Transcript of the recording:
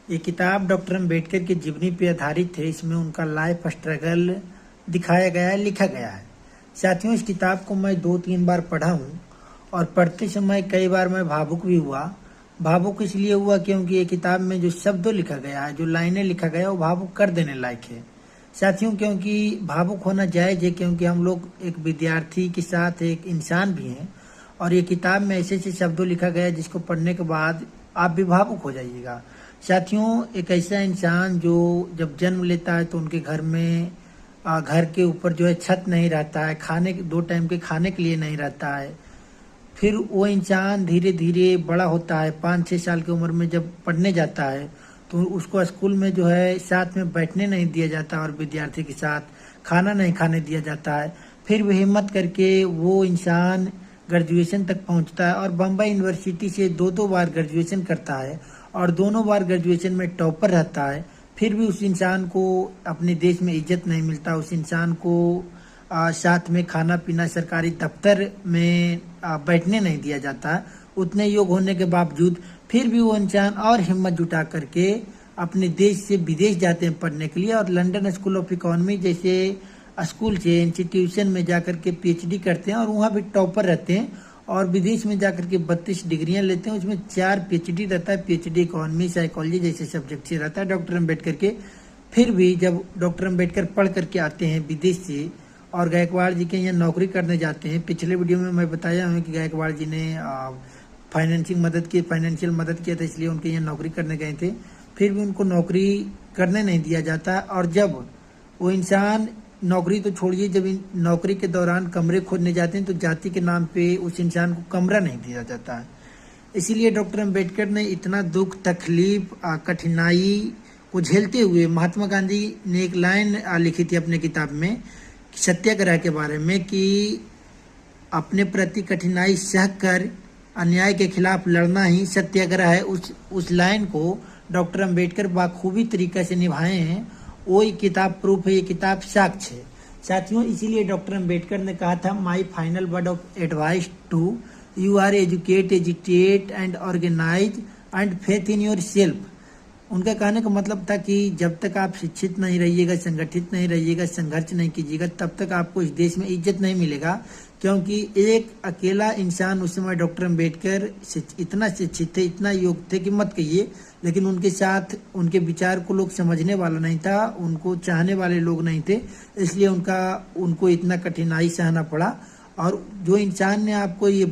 ये किताब डॉक्टर अम्बेडकर की जीवनी पे आधारित है। इसमें उनका लाइफ स्ट्रगल दिखाया गया है, लिखा गया है। साथियों, इस किताब को मैं 2-3 बार पढ़ा हूँ और पढ़ते समय कई बार मैं भावुक भी हुआ। भावुक इसलिए हुआ क्योंकि ये किताब में जो शब्द लिखा गया है, जो लाइनें लिखा गया है, वो भावुक कर देने लायक है। साथियों, क्योंकि भावुक होना जायज़ है, क्योंकि हम लोग एक विद्यार्थी के साथ एक इंसान भी हैं और ये किताब में ऐसे ऐसे शब्दों लिखा गया है जिसको पढ़ने के बाद आप भी भावुक हो जाइएगा। साथियों, एक ऐसा इंसान जो जब जन्म लेता है तो उनके घर में घर के ऊपर जो है छत नहीं रहता है, खाने 2 टाइम के खाने के लिए नहीं रहता है। फिर वो इंसान धीरे धीरे बड़ा होता है, 5-6 साल की उम्र में जब पढ़ने जाता है तो उसको स्कूल में जो है साथ में बैठने नहीं दिया जाता और विद्यार्थी के साथ खाना नहीं खाने दिया जाता है। फिर भी हिम्मत करके वो इंसान ग्रेजुएशन तक पहुंचता है और बम्बई यूनिवर्सिटी से 2-2 बार ग्रेजुएशन करता है और दोनों बार ग्रेजुएशन में टॉपर रहता है। फिर भी उस इंसान को अपने देश में इज्जत नहीं मिलता। उस इंसान को साथ में खाना पीना, सरकारी दफ्तर में बैठने नहीं दिया जाता। उतने योग्य होने के बावजूद फिर भी वो इंसान और हिम्मत जुटा करके अपने देश से विदेश जाते हैं पढ़ने के लिए और लंदन स्कूल ऑफ इकोनॉमी जैसे स्कूल से इंस्टीट्यूशन में जाकर के पीएचडी करते हैं और वहाँ भी टॉपर रहते हैं और विदेश में जाकर के 32 डिग्रियां लेते हैं। उसमें 4 पीएचडी रहता है। पीएचडी इकोनॉमी, साइकोलॉजी जैसे सब्जेक्ट से रहता है डॉक्टर अम्बेडकर के। फिर भी जब डॉक्टर अम्बेडकर पढ़ करके आते हैं विदेश से और गायकवाड़ जी के यहाँ नौकरी करने जाते हैं, पिछले वीडियो में मैं बताया हूँ कि गायकवाड़ जी ने फाइनेंशियल मदद किया था, इसलिए उनके यहाँ नौकरी करने गए थे। फिर भी उनको नौकरी करने नहीं दिया जाता और जब वो इंसान नौकरी तो छोड़िए, जब नौकरी के दौरान कमरे खोदने जाते हैं तो जाति के नाम पे उस इंसान को कमरा नहीं दिया जाता है। इसीलिए डॉक्टर अम्बेडकर ने इतना दुख, तकलीफ, कठिनाई को झेलते हुए महात्मा गांधी ने एक लाइन लिखी थी अपने किताब में सत्याग्रह के बारे में कि अपने प्रति कठिनाई सह कर अन्याय के खिलाफ लड़ना ही सत्याग्रह है। उस लाइन को डॉक्टर अम्बेडकर बाखूबी तरीके से निभाए हैं। वो किताब प्रूफ है, ये किताब साक्ष्य है। साथियों, इसीलिए डॉक्टर अम्बेडकर ने कहा था, my final word of advice to you are educate, agitate and organise and faith in yourself. उनका कहने का मतलब था कि जब तक आप शिक्षित नहीं रहिएगा, संगठित नहीं रहिएगा, संघर्ष नहीं कीजिएगा, तब तक आपको इस देश में इज्जत नहीं मिलेगा। क्योंकि एक अकेला इंसान, उस समय डॉक्टर अम्बेडकर इतना शिक्षित थे, इतना योग्य थे कि मत कहिए, लेकिन उनके साथ उनके विचार को लोग समझने वाला नहीं था, उनको चाहने वाले लोग नहीं थे। इसलिए उनको इतना कठिनाई सहना पड़ा। और जो इंसान ने आपको ये